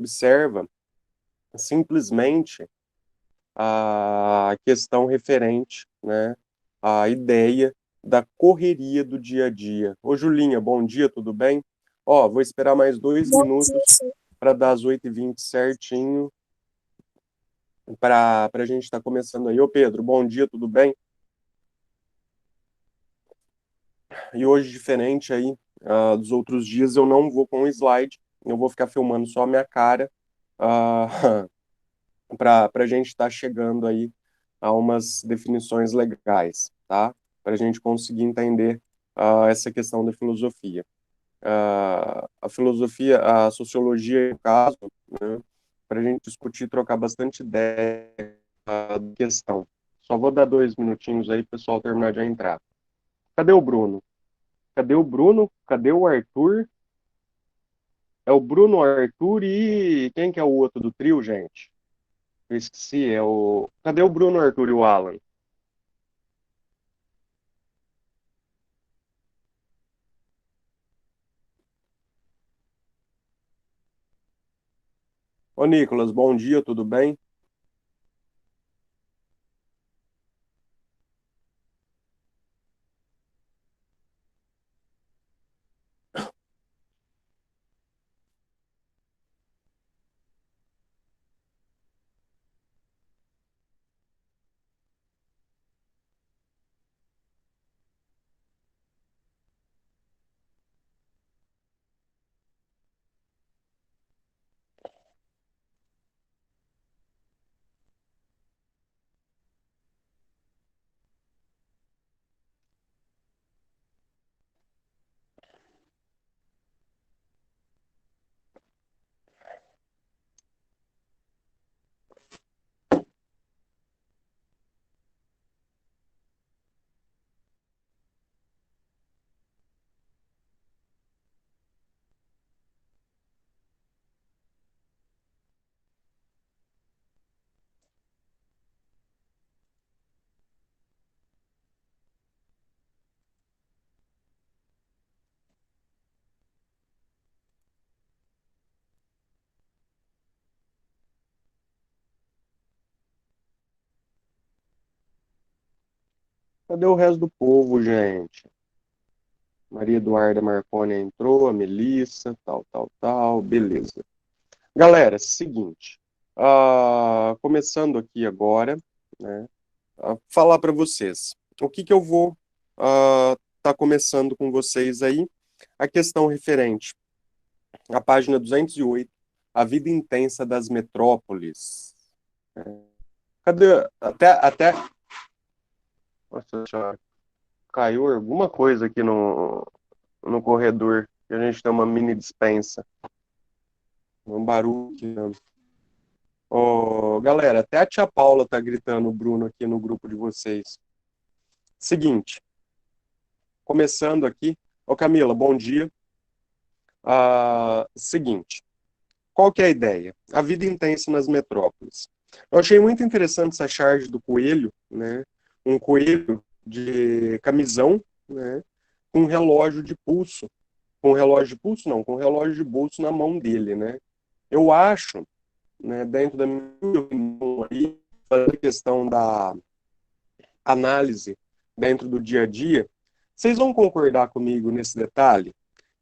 observa simplesmente a questão referente, né, à ideia da correria do dia a dia. Ô, Julinha, bom dia, tudo bem? Ó, vou esperar mais dois Bom dia, minutos sim. para dar as 8h20 certinho, para a gente estar começando aí. Ô, Pedro, bom dia, tudo bem? E hoje, diferente aí dos outros dias, eu não vou com o slide, eu vou ficar filmando só a minha cara, para a gente estar chegando aí a umas definições legais, tá? Para a gente conseguir entender essa questão da filosofia. A filosofia, a sociologia, no caso, né, para a gente discutir, trocar bastante ideia da questão. Só vou dar 2 minutinhos aí, pessoal, terminar de entrar. Cadê o Bruno? Cadê o Bruno? Cadê o Arthur? É o Bruno, o Arthur e quem que é o outro do trio, gente? Eu esqueci, é o... Cadê o Bruno, o Arthur e o Alan? Ô, Nicolas, bom dia, tudo bem? Cadê o resto do povo, gente? Maria Eduarda Marconi entrou, a Melissa, tal, tal, tal, beleza. Galera, seguinte, começando aqui agora, né, falar para vocês. O que que eu vou tá começando com vocês aí? A questão referente à página 208, a vida intensa das metrópoles. Cadê? Nossa, já caiu alguma coisa aqui no corredor, que a gente tem uma mini dispensa. Um barulho aqui, né? Ô, galera, até a tia Paula tá gritando o Bruno aqui no grupo de vocês. Seguinte, começando aqui. Ô, Camila, bom dia. Seguinte, qual que é a ideia? A vida intensa nas metrópoles. Eu achei muito interessante essa charge do coelho, né? Um coelho de camisão, né? Com um relógio de pulso. Com um relógio de pulso, não, com um relógio de bolso na mão dele, né? Eu acho, né, dentro da minha opinião aí, a questão da análise dentro do dia a dia, vocês vão concordar comigo nesse detalhe?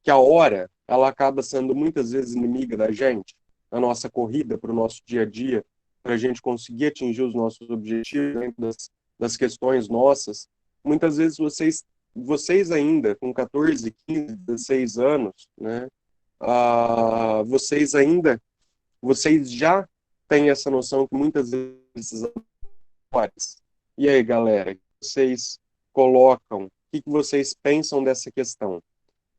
Que a hora, ela acaba sendo muitas vezes inimiga da gente, na nossa corrida para o nosso dia a dia, para a gente conseguir atingir os nossos objetivos dentro das questões nossas. Muitas vezes vocês ainda, com 14, 15, 16 anos, né, vocês já têm essa noção que muitas vezes horas. E aí, galera, vocês colocam, o que que vocês pensam dessa questão?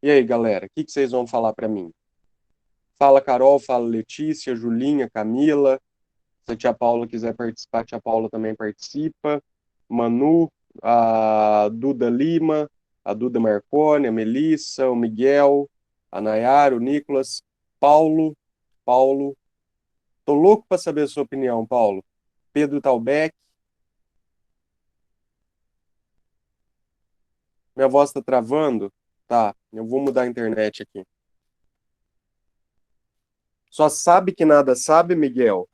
E aí, galera, o que que vocês vão falar para mim? Fala Carol, fala Letícia, Julinha, Camila. Se a tia Paula quiser participar, a tia Paula também participa. Manu, a Duda Lima, a Duda Marconi, a Melissa, o Miguel, a Nayara, o Nicolas, Paulo, Paulo. Tô louco para saber a sua opinião, Paulo. Pedro Talbeck, minha voz tá travando? Tá, eu vou mudar a internet aqui. Só sabe que nada sabe, Miguel?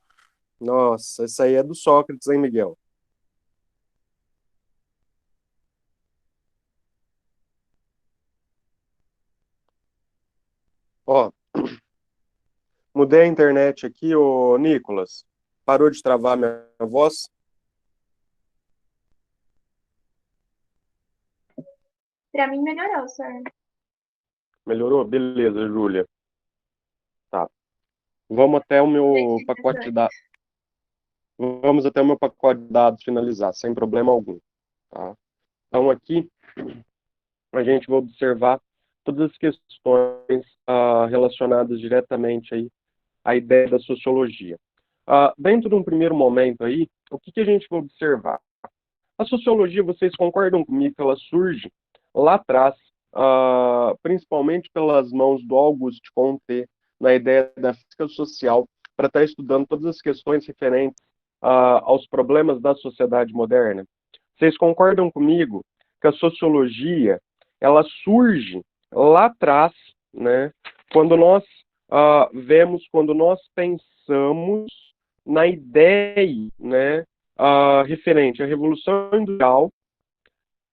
Nossa, isso aí é do Sócrates, hein, Miguel? Ó, mudei a internet aqui, ô Nicolas. Parou de travar minha voz? Pra mim melhorou, senhor. Melhorou? Beleza, Júlia. Tá. Vamos até o meu Gente, pacote de dados. Vamos até o meu pacote de dados finalizar, sem problema algum. Tá? Então, aqui, a gente vai observar todas as questões relacionadas diretamente aí à ideia da sociologia. Dentro de um primeiro momento aí, o que a gente vai observar? A sociologia, vocês concordam comigo que ela surge lá atrás, principalmente pelas mãos do Auguste Comte, na ideia da física social, para estar estudando todas as questões referentes aos problemas da sociedade moderna? Vocês concordam comigo que a sociologia ela surge lá atrás, né, quando nós vemos, quando nós pensamos na ideia, né, referente à Revolução Industrial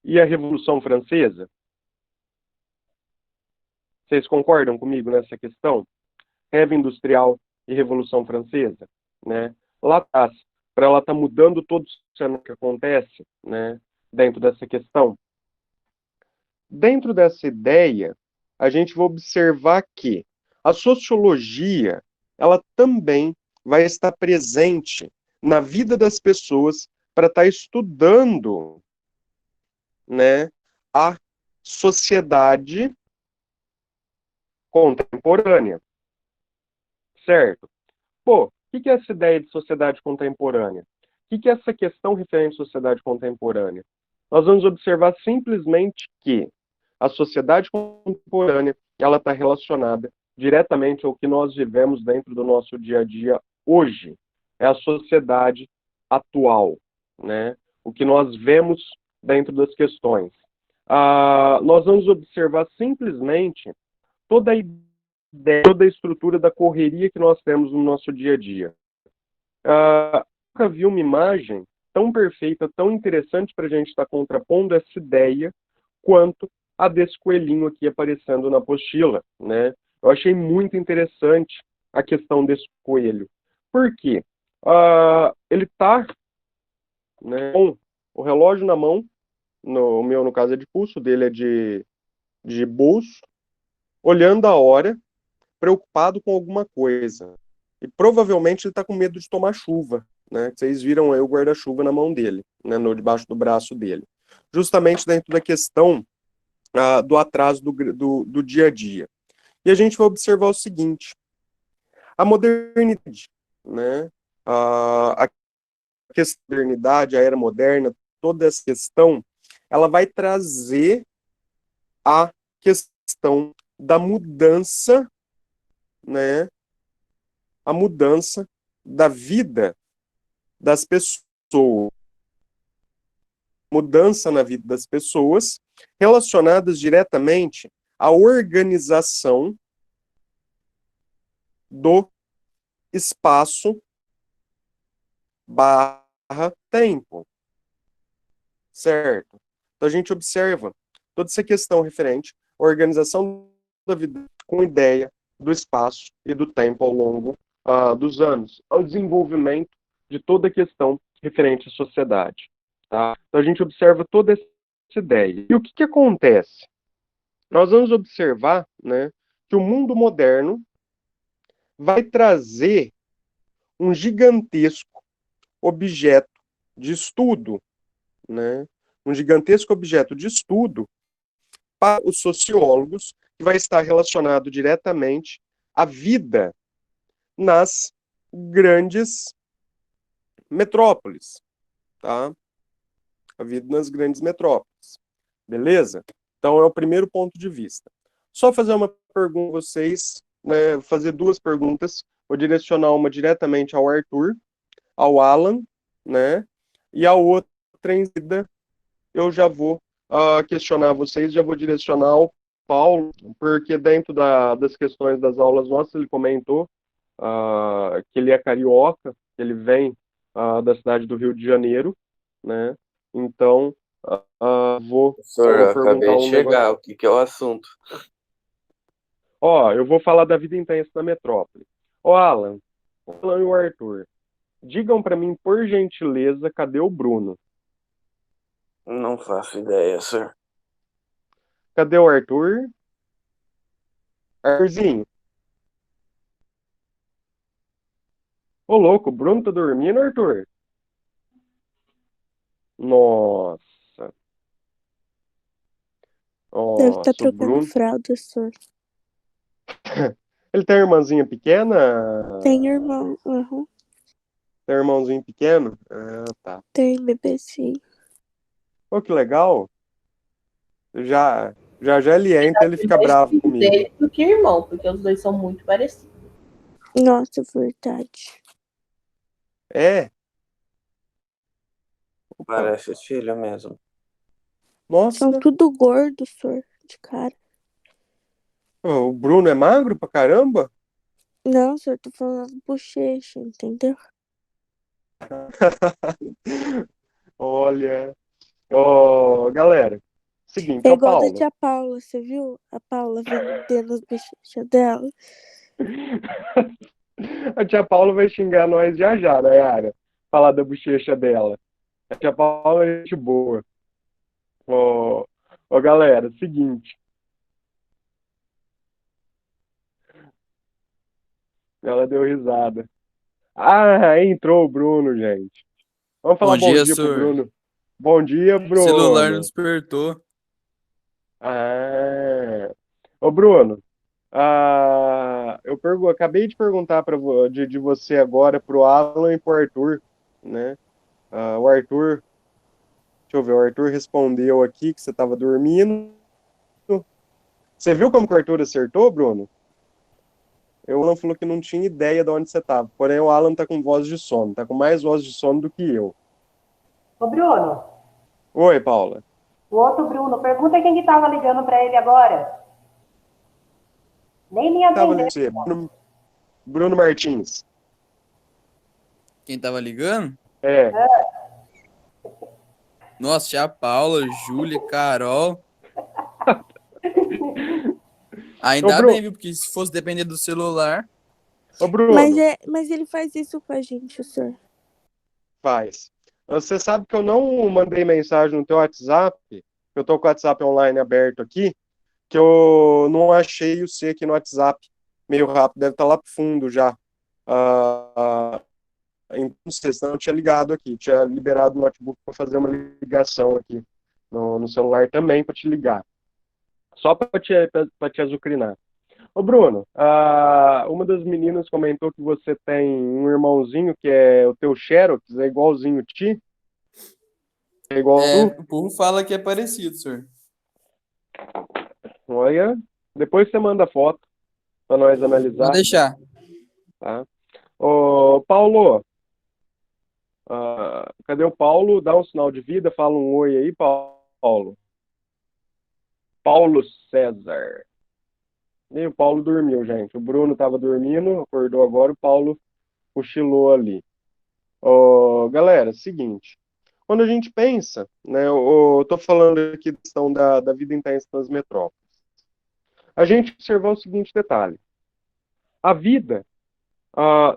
e à Revolução Francesa? Vocês concordam comigo nessa questão? Revolução Industrial e Revolução Francesa, né? Lá atrás, para ela estar mudando todo o cenário que acontece, né, dentro dessa questão. Dentro dessa ideia, a gente vai observar que a sociologia, ela também vai estar presente na vida das pessoas para estar estudando, né, a sociedade contemporânea, certo? Pô, o que é essa ideia de sociedade contemporânea? O que é essa questão referente à sociedade contemporânea? Nós vamos observar simplesmente que a sociedade contemporânea ela está relacionada diretamente ao que nós vivemos dentro do nosso dia a dia hoje. É a sociedade atual, né? O que nós vemos dentro das questões. Nós vamos observar simplesmente toda a ideia, toda a estrutura da correria que nós temos no nosso dia a dia. Nunca vi uma imagem tão perfeita, tão interessante para a gente estar contrapondo essa ideia quanto a desse coelhinho aqui aparecendo na apostila, né? Eu achei muito interessante a questão desse coelho. Por quê? Ele está, né, com o relógio na mão, o meu, no caso, é de pulso, dele é de bolso, olhando a hora, preocupado com alguma coisa. E provavelmente ele está com medo de tomar chuva, né? Vocês viram aí o guarda-chuva na mão dele, né? No debaixo do braço dele. Justamente dentro da questão do atraso do dia a dia. E a gente vai observar o seguinte: a modernidade, né? A questão da modernidade, a era moderna, toda essa questão, ela vai trazer a questão da mudança, né? A mudança da vida das pessoas, mudança na vida das pessoas relacionadas diretamente à organização do espaço barra tempo, certo? Então a gente observa toda essa questão referente à organização da vida com ideia do espaço e do tempo ao longo dos anos, ao desenvolvimento de toda a questão referente à sociedade. Tá? Então a gente observa toda essa ideia. E o que acontece? Nós vamos observar, né, que o mundo moderno vai trazer um gigantesco objeto de estudo, né, um gigantesco objeto de estudo para os sociólogos, que vai estar relacionado diretamente à vida nas grandes metrópoles, tá? A vida nas grandes metrópoles. Beleza? Então é o primeiro ponto de vista. Só fazer uma pergunta a vocês, né, fazer duas perguntas. Vou direcionar uma diretamente ao Arthur, ao Alan, né? E a outra em seguida eu já vou questionar vocês, já vou direcionar ao Paulo, porque dentro das questões das aulas nossas ele comentou que ele é carioca, ele vem da cidade do Rio de Janeiro, né? Então, Professor, vou eu acabei perguntar de um negócio. chegar. O que que é o assunto? Ó, eu vou falar da vida intensa da metrópole. Ó, Alan e o Arthur, digam para mim, por gentileza, cadê o Bruno? Não faço ideia, senhor. Cadê o Arthur? Arthurzinho. Ô, louco, o Bruno tá dormindo, Arthur? Nossa. Deve estar Nossa, o trocando Bruno. fralda, senhor. Ele tem irmãzinha pequena? Tem irmão, aham. Tem irmãozinho pequeno? Ah, tá. Tem bebezinho. Pô, que legal. Já ele entra, ele fica bravo comigo. Dele do que irmão, porque os dois são muito parecidos. Nossa, verdade. É? Opa. Parece filho mesmo. Nossa, São tudo gordo, senhor, de cara. o Bruno é magro pra caramba? Não, senhor, tô falando bochecha, entendeu? Olha. Ó, galera. Seguinte, É ó, igual da Paulo. tia Paula, você viu? A Paula vendendo as bochechas dela. A tia Paula vai xingar nós já já, né, Yara? Falar da bochecha dela. A tia Paula é gente boa. Ó, galera, seguinte. Ela deu risada. Ah, entrou o Bruno, gente. Vamos falar bom dia pro senhor. Bruno. Bom dia, O celular não Bruno. despertou. Ô, Bruno, acabei de perguntar de você agora pro Alan e pro Arthur, né? O Arthur, deixa eu ver, o Arthur respondeu aqui que você estava dormindo. Você viu como que o Arthur acertou, Bruno? O Alan falou que não tinha ideia de onde você estava. Porém, o Alan tá com voz de sono, tá com mais voz de sono do que eu. Ô, Bruno, Oi, Paula. o outro Bruno, pergunta quem que tava ligando pra ele agora. Nem me Tava atendeu. você, Bruno Martins. Quem tava ligando? É. Nossa, tia Paula, Júlia, Carol. Ainda Ô, Bruno. bem, viu? Porque se fosse depender do celular. Ô, Bruno. Mas ele faz isso com a gente, o senhor. Faz. Você sabe que eu não mandei mensagem no teu WhatsApp, eu tô com o WhatsApp online aberto aqui, que eu não achei o C aqui no WhatsApp. Meio rápido, deve estar lá pro fundo já. Então, senão eu tinha ligado aqui, tinha liberado o notebook para fazer uma ligação aqui no celular também para te ligar. Só para te azucrinar. Ô, Bruno, uma das meninas comentou que você tem um irmãozinho que é o teu Xerox, é igualzinho a ti? É igual tu? O povo fala que é parecido, senhor. Olha, depois você manda foto para nós analisar. Pode deixar. Tá? Ô, Paulo, cadê o Paulo? Dá um sinal de vida, fala um oi aí, Paulo. Paulo César. E o Paulo dormiu, gente. O Bruno estava dormindo, acordou agora, o Paulo cochilou ali. Galera, seguinte. Quando a gente pensa, né, eu tô falando aqui da questão da vida intensa nas metrópoles. A gente observou o seguinte detalhe. A vida,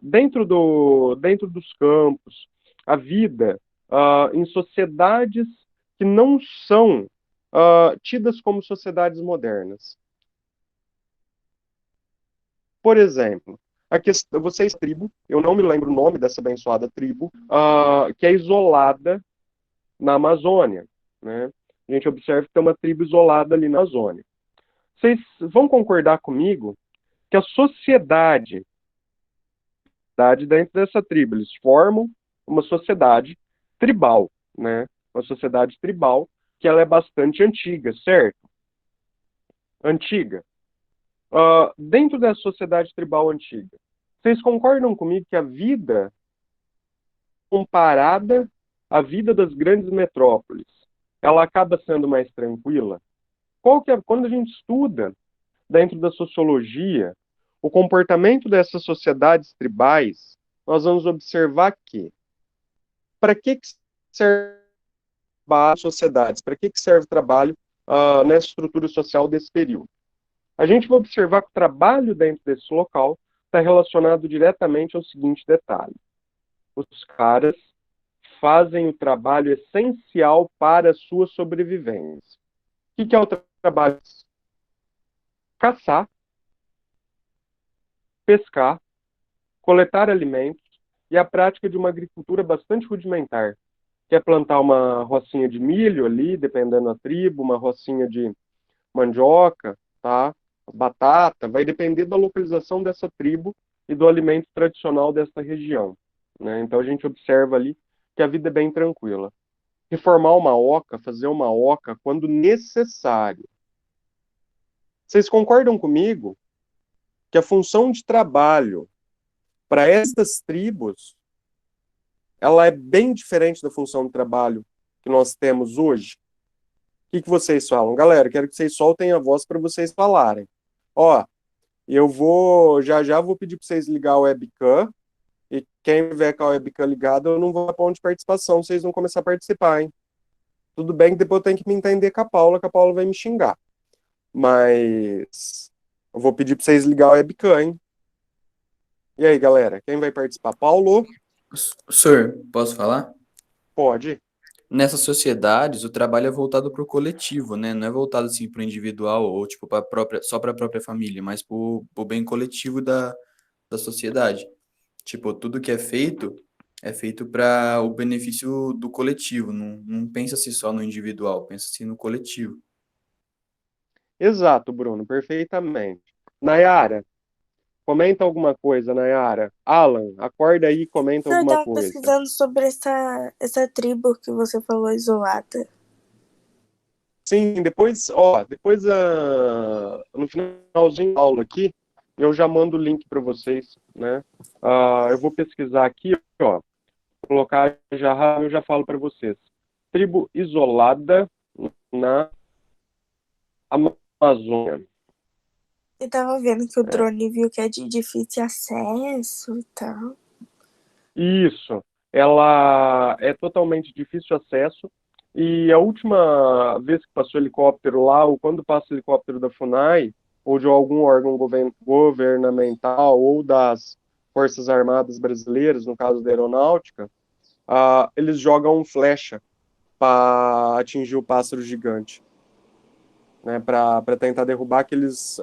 dentro dos campos, a vida em sociedades que não são tidas como sociedades modernas. Por exemplo, vocês tribo, eu não me lembro o nome dessa abençoada tribo, que é isolada na Amazônia, né? A gente observa que tem uma tribo isolada ali na Amazônia. Vocês vão concordar comigo que a sociedade dentro dessa tribo, eles formam uma sociedade tribal, né? Uma sociedade tribal que ela é bastante antiga, certo? Antiga. Dentro dessa sociedade tribal antiga, vocês concordam comigo que a vida comparada à vida das grandes metrópoles, ela acaba sendo mais tranquila? Quando a gente estuda dentro da sociologia o comportamento dessas sociedades tribais, nós vamos observar que, para que serve as sociedades? Para que serve o trabalho nessa estrutura social desse período? A gente vai observar que o trabalho dentro desse local está relacionado diretamente ao seguinte detalhe. Os caras fazem o trabalho essencial para a sua sobrevivência. O que é o trabalho? Caçar, pescar, coletar alimentos e a prática de uma agricultura bastante rudimentar, que é plantar uma rocinha de milho ali, dependendo da tribo, uma rocinha de mandioca, tá? Batata, vai depender da localização dessa tribo e do alimento tradicional dessa região, né? Então a gente observa ali que a vida é bem tranquila. Reformar uma oca, fazer uma oca quando necessário. Vocês concordam comigo que a função de trabalho para estas tribos ela é bem diferente da função de trabalho que nós temos hoje? O que vocês falam? Galera, quero que vocês soltem a voz para vocês falarem. Ó, eu vou, já vou pedir para vocês ligar o webcam, e quem tiver com a webcam ligada, eu não vou para onde participação, vocês vão começar a participar, hein? Tudo bem que depois eu tenho que me entender com a Paula, que a Paula vai me xingar. Mas eu vou pedir para vocês ligar o webcam, hein? E aí, galera, quem vai participar? Paulo? Senhor, posso falar? Pode. Nessas sociedades, o trabalho é voltado para o coletivo, né? Não é voltado assim para o individual ou tipo só para a própria família, mas para o bem coletivo da sociedade. Tipo, tudo que é feito para o benefício do coletivo. Não pensa-se só no individual, pensa-se no coletivo. Exato, Bruno, perfeitamente. Nayara, comenta alguma coisa, Nayara. Alan, acorda aí e comenta Eu alguma tava coisa. pesquisando sobre essa tribo que você falou isolada. Sim, depois, ó, no finalzinho da aula aqui, eu já mando o link para vocês, né? Eu vou pesquisar aqui, ó, colocar eu já falo para vocês. Tribo isolada na Amazônia. Eu tava vendo que o drone viu que é de difícil acesso e tal. Isso, ela é totalmente difícil acesso. E a última vez que passou helicóptero lá, ou quando passa helicóptero da FUNAI, ou de algum órgão governamental, ou das Forças Armadas Brasileiras, no caso da Aeronáutica, eles jogam flecha para atingir o pássaro gigante, né, para tentar derrubar, que eles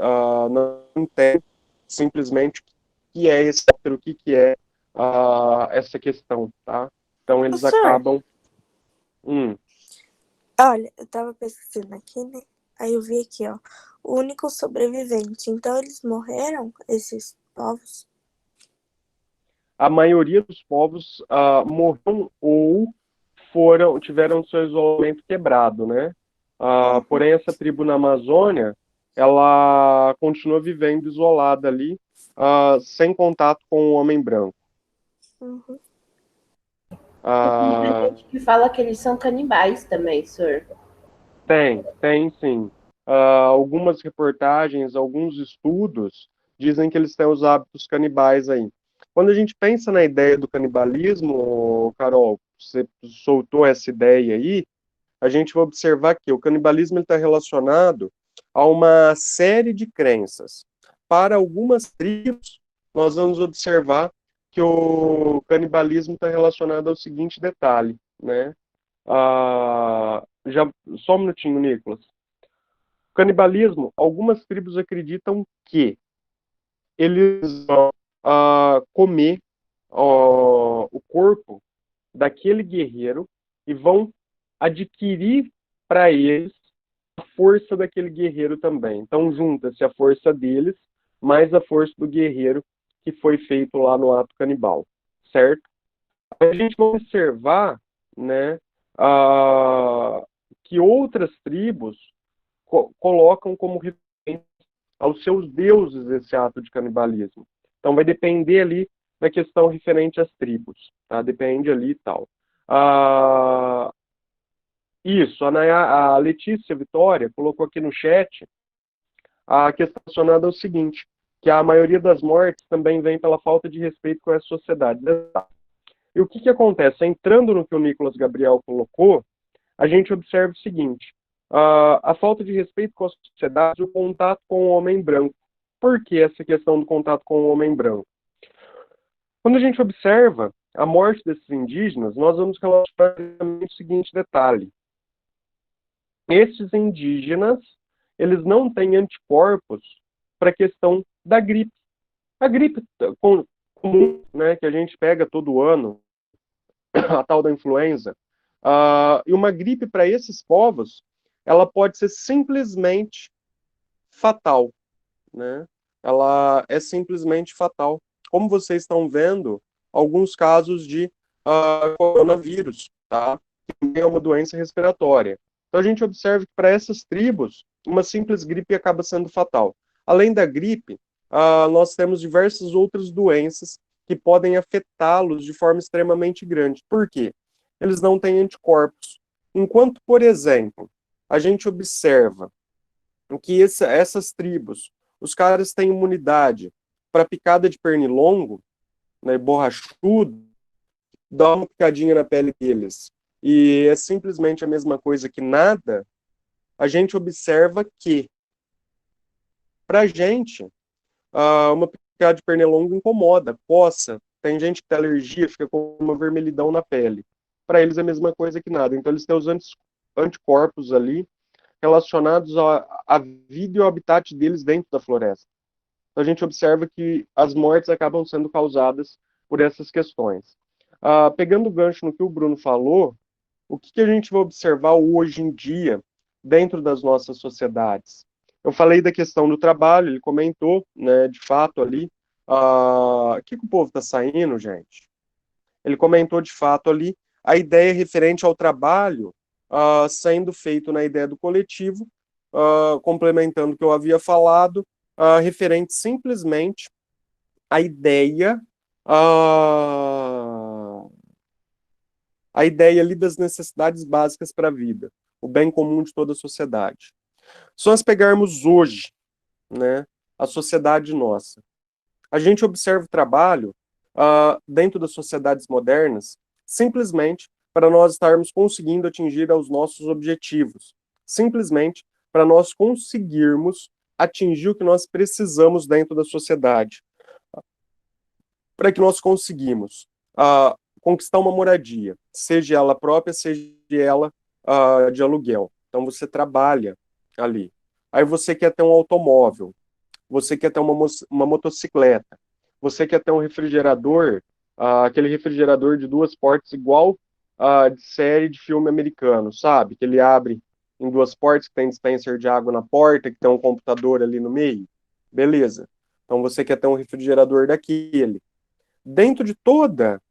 não entendem simplesmente o que é esse helicóptero, o que é essa questão, tá? Então eles acabam... Olha, eu tava pesquisando aqui, né? Aí eu vi aqui, ó, o único sobrevivente. Então eles morreram, esses povos? A maioria dos povos morreram ou tiveram seu isolamento quebrado, né? Porém, essa tribo na Amazônia, ela continua vivendo isolada ali, sem contato com o homem branco. Uhum. Tem muita gente que fala que eles são canibais também, senhor. Tem sim. Algumas reportagens, alguns estudos dizem que eles têm os hábitos canibais aí. Quando a gente pensa na ideia do canibalismo, Carol, você soltou essa ideia aí, a gente vai observar que o canibalismo está relacionado a uma série de crenças. Para algumas tribos, nós vamos observar que o canibalismo está relacionado ao seguinte detalhe, né? Só um minutinho, Nicolas. O canibalismo, algumas tribos acreditam que eles vão comer o corpo daquele guerreiro e vão adquirir para eles a força daquele guerreiro também. Então junta-se a força deles mais a força do guerreiro que foi feito lá no ato canibal, certo? A gente vai observar, né, que outras tribos colocam como referência aos seus deuses esse ato de canibalismo. Então vai depender ali da questão referente às tribos, tá? Depende ali e tal. Isso, a Letícia Vitória colocou aqui no chat a questão relacionada ao seguinte: que a maioria das mortes também vem pela falta de respeito com essa sociedade. E o que acontece? Entrando no que o Nicolas Gabriel colocou, a gente observa o seguinte, a falta de respeito com a sociedade, o contato com o homem branco. Por que essa questão do contato com o homem branco? Quando a gente observa a morte desses indígenas, nós vamos relacionar o seguinte detalhe. Esses indígenas, eles não têm anticorpos para a questão da gripe. A gripe comum, né, que a gente pega todo ano, a tal da influenza, e uma gripe para esses povos, ela pode ser simplesmente fatal, né? Ela é simplesmente fatal. Como vocês estão vendo, alguns casos de coronavírus, tá? Que é uma doença respiratória. Então a gente observa que para essas tribos, uma simples gripe acaba sendo fatal. Além da gripe, nós temos diversas outras doenças que podem afetá-los de forma extremamente grande. Por quê? Eles não têm anticorpos. Enquanto, por exemplo, a gente observa que essas tribos, os caras têm imunidade para picada de pernilongo, né, borrachudo, dá uma picadinha na pele deles, e é simplesmente a mesma coisa que nada, a gente observa que, pra gente, uma picada de pernilongo incomoda, coça, tem gente que tem alergia, fica com uma vermelhidão na pele. Para eles é a mesma coisa que nada. Então eles têm os anticorpos ali relacionados à vida e ao habitat deles dentro da floresta. Então a gente observa que as mortes acabam sendo causadas por essas questões. Pegando o gancho no que o Bruno falou, o que a gente vai observar hoje em dia dentro das nossas sociedades? Eu falei da questão do trabalho, ele comentou, né, de fato ali, o que o povo está saindo, gente? Ele comentou de fato ali a ideia referente ao trabalho sendo feito na ideia do coletivo, complementando o que eu havia falado, referente simplesmente à ideia ali das necessidades básicas para a vida, o bem comum de toda a sociedade. Se nós pegarmos hoje, né, a sociedade nossa, a gente observa o trabalho dentro das sociedades modernas simplesmente para nós estarmos conseguindo atingir aos nossos objetivos, simplesmente para nós conseguirmos atingir o que nós precisamos dentro da sociedade, para que nós conseguimos conquistar uma moradia, seja ela própria, seja ela de aluguel. Então você trabalha ali. Aí você quer ter um automóvel, você quer ter uma motocicleta, você quer ter um refrigerador, aquele refrigerador de 2 portas igual de série de filme americano, sabe? Que ele abre em 2 portas, que tem dispenser de água na porta, que tem um computador ali no meio. Beleza. Então você quer ter um refrigerador daquele. Dentro de toda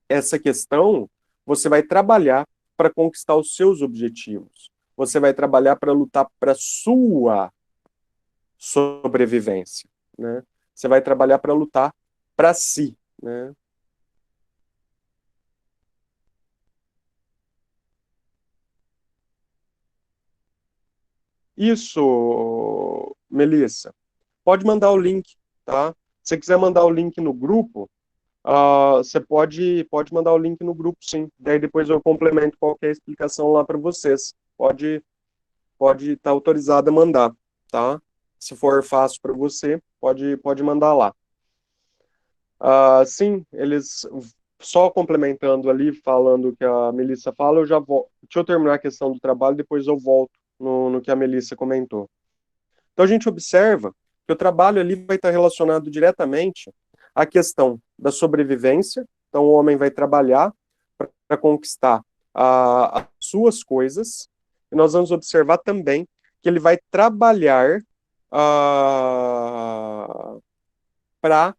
essa questão, você vai trabalhar para conquistar os seus objetivos. Você vai trabalhar para lutar para a sua sobrevivência, né? Você vai trabalhar para lutar para si, né? Isso, Melissa. Pode mandar o link, tá? Se você quiser mandar o link no grupo, você pode mandar o link no grupo, sim. Daí depois eu complemento qualquer explicação lá para vocês. Pode estar autorizado a mandar, tá? Se for fácil para você, pode mandar lá. Sim, eles, só complementando ali, falando o que a Melissa fala, eu já volto. Deixa eu terminar a questão do trabalho, depois eu volto no que a Melissa comentou. Então a gente observa que o trabalho ali vai estar relacionado diretamente à questão da sobrevivência. Então o homem vai trabalhar para conquistar as suas coisas, e nós vamos observar também que ele vai trabalhar para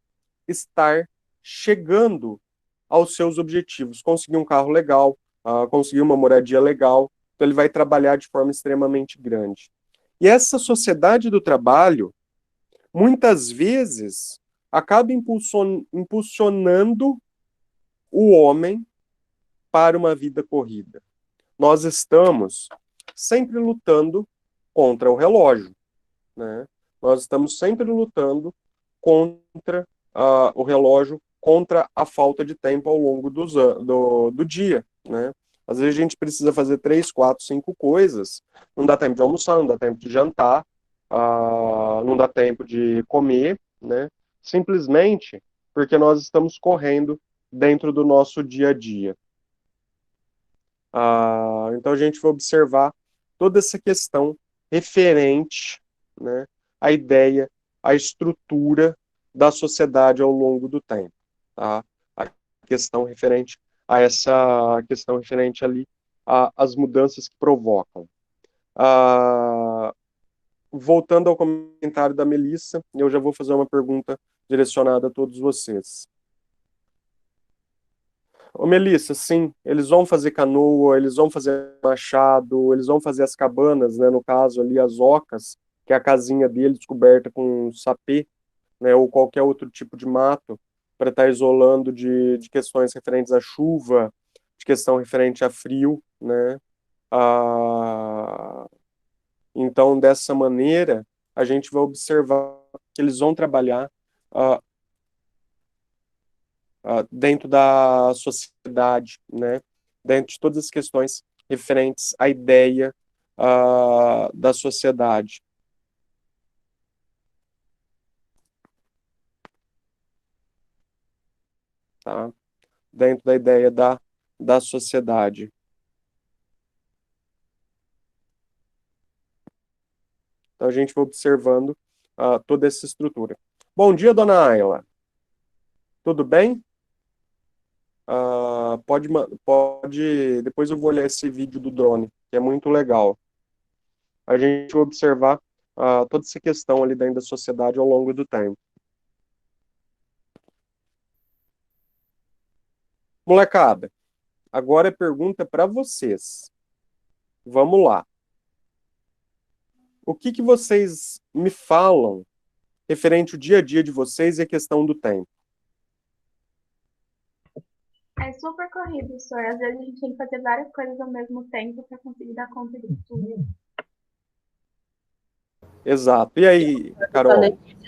estar chegando aos seus objetivos, conseguir um carro legal, conseguir uma moradia legal. Então ele vai trabalhar de forma extremamente grande. E essa sociedade do trabalho, muitas vezes, acaba impulsionando o homem para uma vida corrida. Nós estamos sempre lutando contra o relógio, né? Nós estamos sempre lutando contra o relógio, contra a falta de tempo ao longo do dia, né? Às vezes a gente precisa fazer 3, 4, 5 coisas, não dá tempo de almoçar, não dá tempo de jantar, não dá tempo de comer, né? Simplesmente porque nós estamos correndo dentro do nosso dia a dia. Então a gente vai observar toda essa questão referente, né, à ideia, à estrutura da sociedade ao longo do tempo, tá? A questão referente a essa questão referente ali às mudanças que provocam. Voltando ao comentário da Melissa, eu já vou fazer uma pergunta direcionada a todos vocês. Ô Melissa, sim, eles vão fazer canoa, eles vão fazer machado, eles vão fazer as cabanas, né, no caso ali as ocas, que é a casinha deles coberta com sapê, né, ou qualquer outro tipo de mato, para estar isolando de questões referentes à chuva, de questão referente a frio, né. Então, dessa maneira, a gente vai observar que eles vão trabalhar dentro da sociedade, né? Dentro de todas as questões referentes à ideia da sociedade. Tá? Dentro da ideia da sociedade. Então, a gente vai observando toda essa estrutura. Bom dia, dona Ayla. Tudo bem? Pode. Depois eu vou olhar esse vídeo do drone, que é muito legal. A gente vai observar toda essa questão ali dentro da sociedade ao longo do tempo. Molecada, agora é pergunta para vocês. Vamos lá. O que vocês me falam referente ao dia a dia de vocês e a questão do tempo? É super corrido, senhor. Às vezes a gente tem que fazer várias coisas ao mesmo tempo para conseguir dar conta de tudo. Exato. E aí, Carol?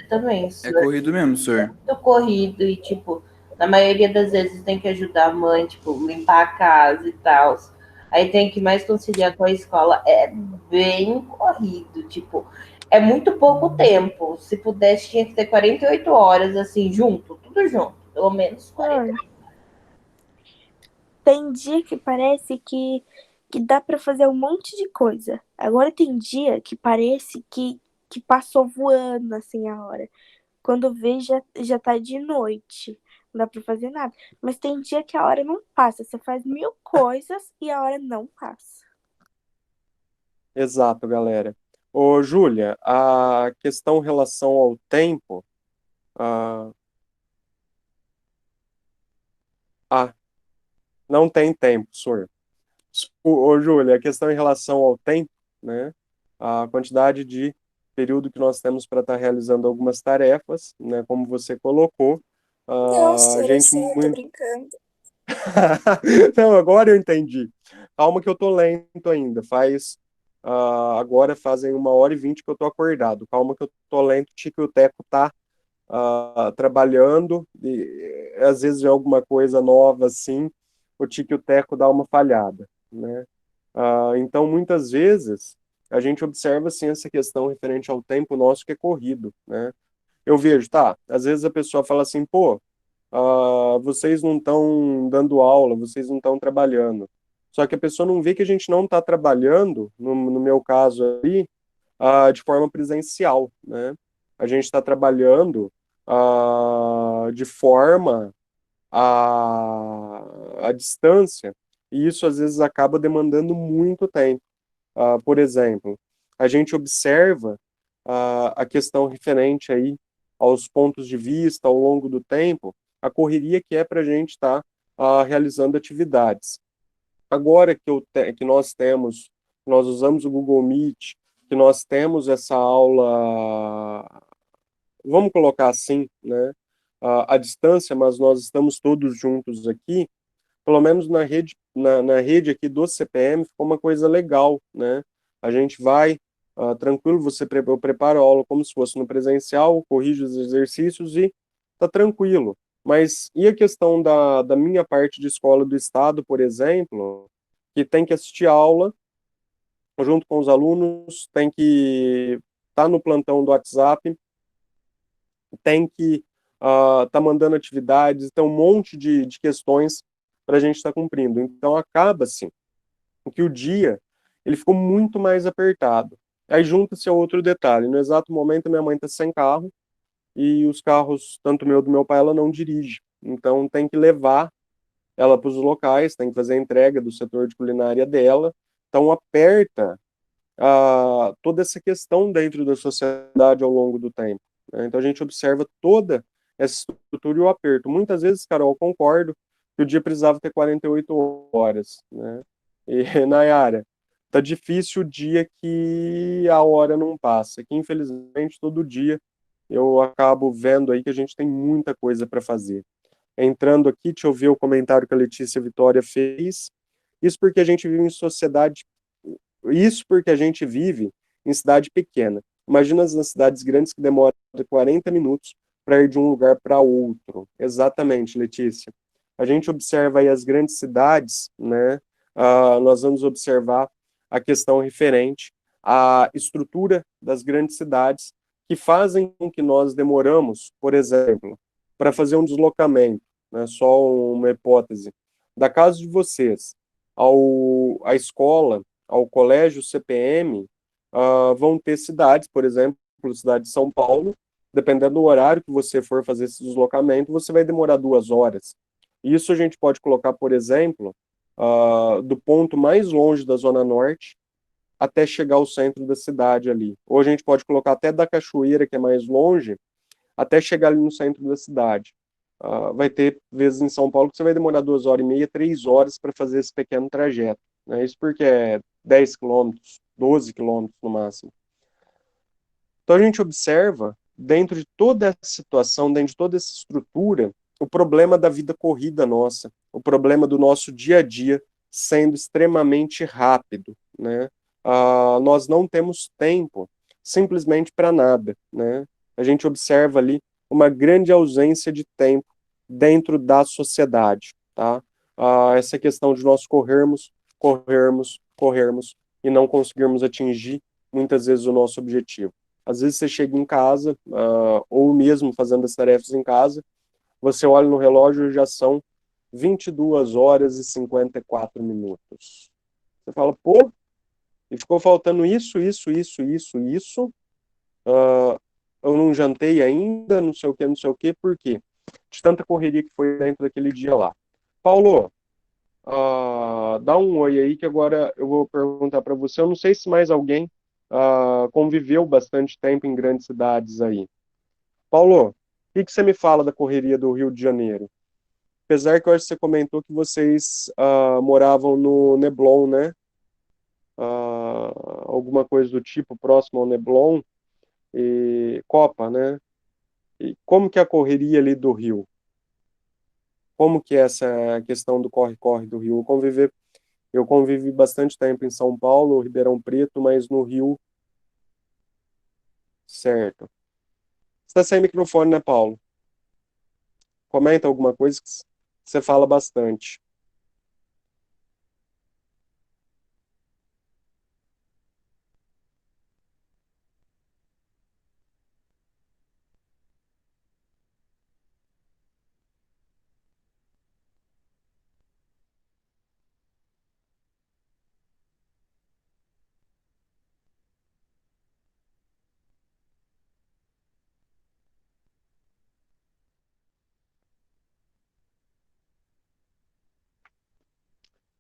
Também, É corrido mesmo, senhor. Muito corrido e, tipo, na maioria das vezes tem que ajudar a mãe, tipo, limpar a casa e tal. Aí tem que mais conciliar com a escola. É bem corrido, tipo, é muito pouco tempo. Se pudesse, tinha que ter 48 horas, assim, junto, tudo junto. Pelo menos 40. Tem dia que parece que dá para fazer um monte de coisa. Agora tem dia que parece que passou voando, assim, a hora. Quando vê, já tá de noite. Não dá pra fazer nada. Mas tem dia que a hora não passa. Você faz 1000 coisas e a hora não passa. Exato, galera. Ô, Júlia, a questão em relação ao tempo. Não tem tempo, senhor. Ô, Júlia, a questão em relação ao tempo, né? A quantidade de período que nós temos para estar realizando algumas tarefas, né? Como você colocou. Não, A senhor, eu gente sei, eu tô muito. brincando. Não, agora eu entendi. Calma que eu tô lento ainda. Agora fazem 1h20 que eu tô acordado. Calma que eu tô lento, que o Teco tá trabalhando, e às vezes é alguma coisa nova assim, o Tique e o Teco dá uma falhada, né? Então, muitas vezes, a gente observa assim, essa questão referente ao tempo nosso que é corrido, né? Eu vejo, tá, às vezes a pessoa fala assim, pô, vocês não estão dando aula, vocês não estão trabalhando. Só que a pessoa não vê que a gente não está trabalhando, no meu caso ali, de forma presencial, né? A gente está trabalhando de forma à distância, e isso às vezes acaba demandando muito tempo. Por exemplo, a gente observa a questão referente aí aos pontos de vista ao longo do tempo, a correria que é para a gente estar realizando atividades. Agora que nós usamos o Google Meet, que nós temos essa aula, vamos colocar assim, né, à distância, mas nós estamos todos juntos aqui, pelo menos na rede aqui do CPM ficou uma coisa legal, né? A gente vai tranquilo, eu preparo a aula como se fosse no presencial, corrijo os exercícios e tá tranquilo. Mas e a questão da minha parte de escola do estado, por exemplo, que tem que assistir aula junto com os alunos, tem que estar no plantão do WhatsApp, tem que tá mandando atividades, tem um monte de questões para a gente estar cumprindo. Então acaba-se que o dia ele ficou muito mais apertado. Aí junta-se a outro detalhe, no exato momento minha mãe está sem carro e os carros, tanto meu do meu pai, ela não dirige. Então tem que levar ela para os locais, tem que fazer a entrega do setor de culinária dela. Então aperta toda essa questão dentro da sociedade ao longo do tempo, né? Então a gente observa toda essa estrutura e o aperto. Muitas vezes, Carol, eu concordo que o dia precisava ter 48 horas, né? E, Nayara, tá difícil o dia que a hora não passa, que infelizmente todo dia eu acabo vendo aí que a gente tem muita coisa para fazer. Entrando aqui, deixa eu ver o comentário que a Letícia Vitória fez. Isso porque a gente vive em sociedade isso porque a gente vive em cidade pequena. Imagina nas cidades grandes que demoram 40 minutos para ir de um lugar para outro. Exatamente, Letícia. A gente observa aí as grandes cidades, né? Nós vamos observar a questão referente à estrutura das grandes cidades que fazem com que nós demoramos, por exemplo, para fazer um deslocamento, né? Só uma hipótese, da casa de vocês à escola, ao colégio CPM, vão ter cidades, por exemplo, cidade de São Paulo, dependendo do horário que você for fazer esse deslocamento, você vai demorar 2 horas. Isso a gente pode colocar, por exemplo, do ponto mais longe da Zona Norte até chegar ao centro da cidade ali. Ou a gente pode colocar até da Cachoeira, que é mais longe, até chegar ali no centro da cidade. Vai ter vezes em São Paulo que você vai demorar 2 horas e meia, 3 horas para fazer esse pequeno trajeto, né? Isso porque é 10 quilômetros, 12 quilômetros no máximo. Então a gente observa, dentro de toda essa situação, dentro de toda essa estrutura, o problema da vida corrida nossa, o problema do nosso dia a dia sendo extremamente rápido, né? Nós não temos tempo simplesmente para nada, né? A gente observa ali uma grande ausência de tempo dentro da sociedade, tá? Essa questão de nós corrermos e não conseguirmos atingir muitas vezes o nosso objetivo. Às vezes você chega em casa, ou mesmo fazendo as tarefas em casa, você olha no relógio e já são 22 horas e 54 minutos. Você fala, pô, e ficou faltando isso. Eu não jantei ainda, não sei o que, por quê? De tanta correria que foi dentro daquele dia lá. Paulo, dá um oi aí que agora eu vou perguntar para você. Eu não sei se mais alguém conviveu bastante tempo em grandes cidades aí. Paulo, o que você me fala da correria do Rio de Janeiro? Apesar que eu acho que você comentou que vocês moravam no Neblon, né? Alguma coisa do tipo próximo ao Neblon e Copa, né? E como que é a correria ali do Rio? Como que é essa questão do corre-corre do Rio? Eu convivi bastante tempo em São Paulo, Ribeirão Preto, mas no Rio, certo. Você está sem microfone, né, Paulo? Comenta alguma coisa que você fala bastante.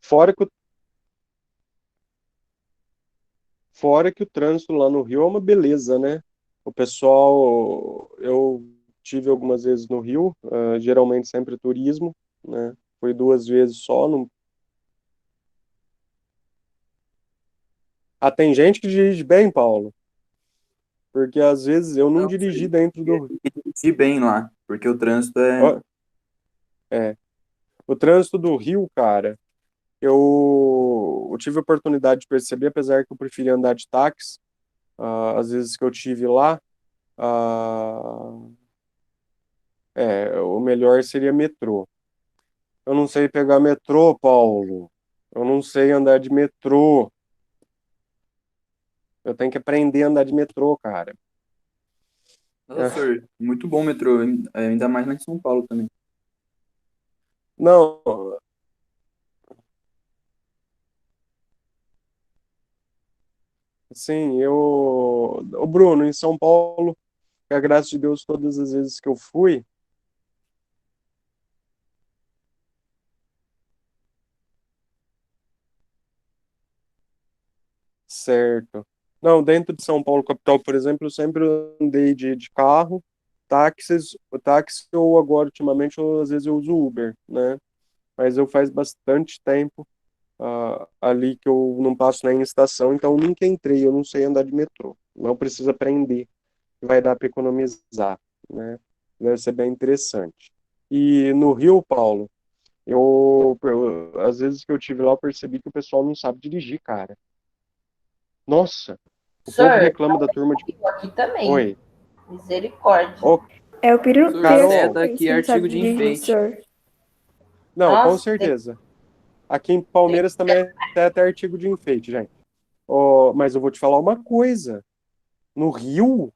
Fora que, fora que o trânsito lá no Rio é uma beleza, né? O pessoal, eu tive algumas vezes no Rio, geralmente sempre turismo, né? Foi 2 vezes só. Tem gente que dirige bem, Paulo, porque às vezes eu não Não, dirigi sei. dentro do. Tem que dirigir bem lá, porque o trânsito é. Ó, o trânsito do Rio, cara, eu tive a oportunidade de perceber, apesar que eu preferia andar de táxi, Às vezes que eu tive lá, ah, o melhor seria metrô. Eu não sei pegar metrô, Paulo. Eu não sei andar de metrô. Eu tenho que aprender a andar de metrô, cara. Nossa, senhor, muito bom o metrô, ainda mais lá em São Paulo também. Não, assim, o Bruno, em São Paulo, com a graça de Deus, todas as vezes que eu fui, certo. Não, dentro de São Paulo, capital, por exemplo, eu sempre andei de carro, táxi ou agora, ultimamente, às vezes eu uso Uber, né? Mas eu faz bastante tempo ali que eu não passo nem em estação, então eu nunca entrei, eu não sei andar de metrô. Não preciso aprender, vai dar para economizar, né? Deve ser bem interessante. E no Rio, Paulo, às vezes que eu tive lá, eu percebi que o pessoal não sabe dirigir, cara. Nossa, o povo Sir, reclama da turma de. aqui também. Oi. Misericórdia. Ô, É o Senhor, Carol. seta aqui é não sabe artigo de dirigir, enfeite. senhor. Não, com Nossa, certeza. Aqui em Palmeiras também é até artigo de enfeite, gente. Mas eu vou te falar uma coisa. No Rio,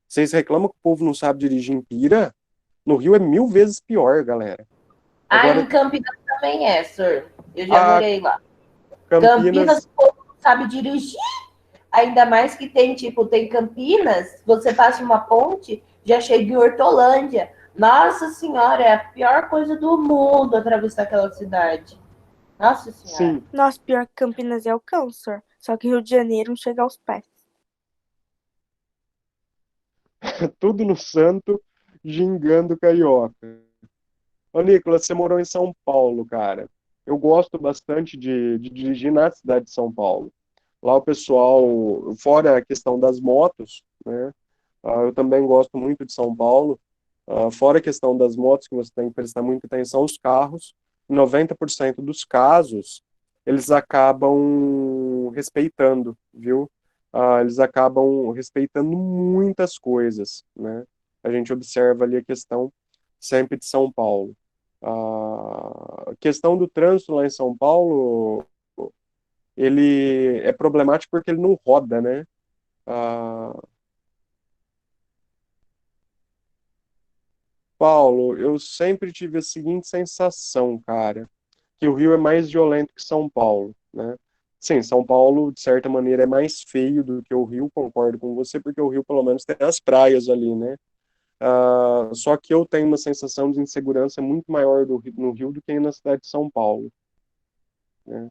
vocês reclamam que o povo não sabe dirigir em Pira? No Rio é 1000 vezes pior, galera. em Agora, Campinas também é, sir. Eu já a morei lá. Campinas. Campinas, o povo não sabe dirigir. Ainda mais que tem Campinas, você passa uma ponte, já chega em Hortolândia. Nossa Senhora, é a pior coisa do mundo atravessar aquela cidade. Nossa Senhora. Sim, Nossa, pior que Campinas é o câncer. Só que Rio de Janeiro não chega aos pés. tudo no santo, gingando carioca. Ô, Nicolas, você morou em São Paulo, cara. Eu gosto bastante de dirigir na cidade de São Paulo. Lá o pessoal, fora a questão das motos, né? Eu também gosto muito de São Paulo. Fora a questão das motos, que você tem que prestar muita atenção, os carros, 90% dos casos, eles acabam respeitando, viu? Eles acabam respeitando muitas coisas, né? A gente observa ali a questão sempre de São Paulo. A questão do trânsito lá em São Paulo, ele é problemático porque ele não roda, né? Ah, Paulo, eu sempre tive a seguinte sensação, cara, que o Rio é mais violento que São Paulo, né? Sim, São Paulo, de certa maneira, é mais feio do que o Rio, concordo com você, porque o Rio, pelo menos, tem as praias ali, né? Só que eu tenho uma sensação de insegurança muito maior no Rio do que na cidade de São Paulo, né?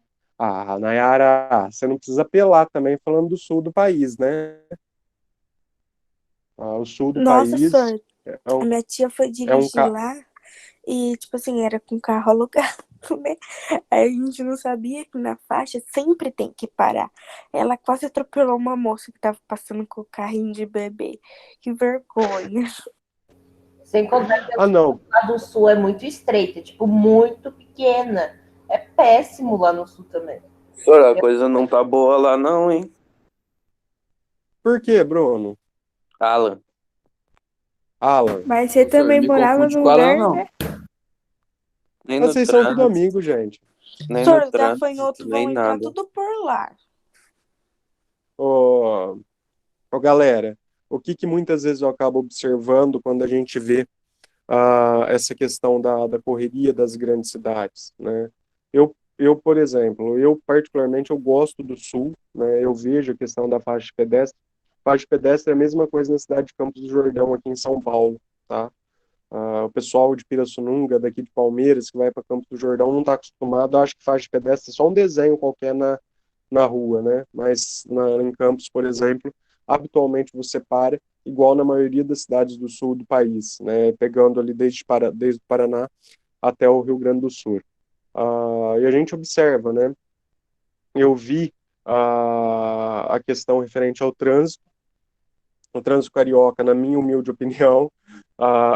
Nayara, você não precisa apelar também falando do sul do país, né? O sul do Nossa, país senhor, é a um, minha tia foi é um dirigir lá e, tipo assim, era com carro alugado, né? Aí a gente não sabia que na faixa sempre tem que parar. Ela quase atropelou uma moça que tava passando com o carrinho de bebê. Que vergonha. Sem contar que não. a do sul é muito estreita, tipo, muito pequena. É péssimo lá no sul também. Senhor, a coisa não tá boa lá não, hein? Por quê, Bruno? Alan. Alan, Mas você Ô, senhor, também me morava confunde no com a Alan, lugar, não. né? Nem no vocês são tudo trânsito, amigos, gente. nem no Senhor, os trânsito, gafanhotos nem vão entrar nada. tudo por lá. Ô, galera, o que muitas vezes eu acabo observando quando a gente vê essa questão da correria das grandes cidades, né? Por exemplo, eu particularmente eu gosto do Sul, né? Eu vejo a questão da faixa de pedestre. Faixa de pedestre é a mesma coisa na cidade de Campos do Jordão, aqui em São Paulo, tá? O pessoal de Pirassununga, daqui de Palmeiras, que vai para Campos do Jordão, não está acostumado, acha que faixa de pedestre é só um desenho qualquer na rua, né? Mas em Campos, por exemplo, habitualmente você para, igual na maioria das cidades do sul do país, né? Pegando ali desde o Paraná até o Rio Grande do Sul. E a gente observa, né? Eu vi a questão referente ao trânsito. O trânsito carioca, na minha humilde opinião,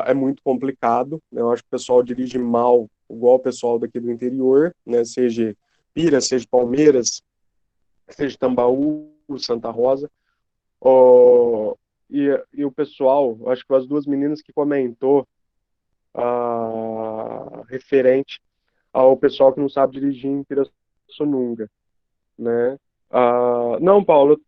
é muito complicado, né? Eu acho que o pessoal dirige mal, igual o pessoal daqui do interior, né? Seja Pira, seja Palmeiras, seja Tambaú, Santa Rosa. O, e o pessoal, acho que as duas meninas que comentou referente ao pessoal que não sabe dirigir em Pirassununga, né? Não, Paulo,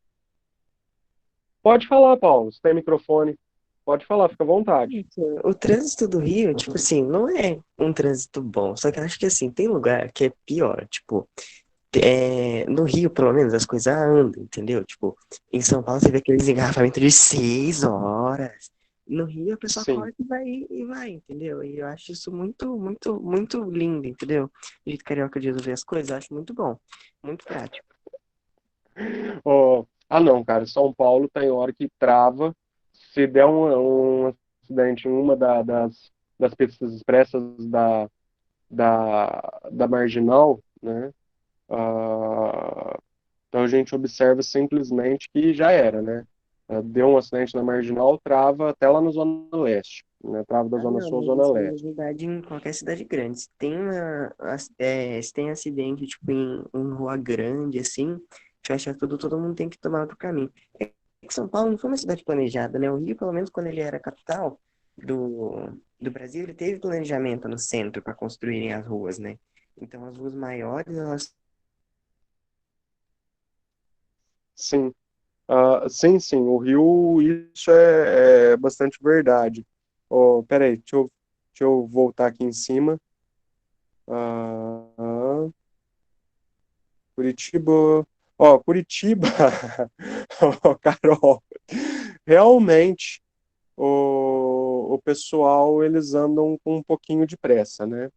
pode falar, Paulo, você tem microfone. Pode falar, fica à vontade. O trânsito do Rio, tipo assim, não é um trânsito bom. Só que eu acho que assim, tem lugar que é pior. Tipo, no Rio, pelo menos, as coisas andam, entendeu? Tipo, em São Paulo você vê aqueles engarrafamentos de 6 horas. No Rio a pessoa Sim. corta e vai, entendeu? E eu acho isso muito, muito, muito lindo, entendeu? O jeito carioca de resolver as coisas, eu acho muito bom. Muito prático. Não, cara, São Paulo tem hora que trava. Se der um acidente em uma das pistas expressas da Marginal, né? Então a gente observa simplesmente que já era, né? Deu um acidente na Marginal, trava até lá na Zona Leste, né? Trava da Ah, Zona não, Sul à mas Zona isso aí é Leste. verdade em qualquer cidade grande. Se tem acidente, tipo, em rua grande, assim, fecha tudo, todo mundo tem que tomar outro caminho. É que São Paulo não foi uma cidade planejada, né? O Rio, pelo menos quando ele era capital do Brasil, ele teve planejamento no centro para construírem as ruas, né? Então, as ruas maiores, elas... Sim. Sim, o Rio, isso é bastante verdade. Peraí, deixa eu voltar aqui em cima. Ah, Curitiba. Curitiba. Carol, realmente o pessoal eles andam com um pouquinho de pressa, né?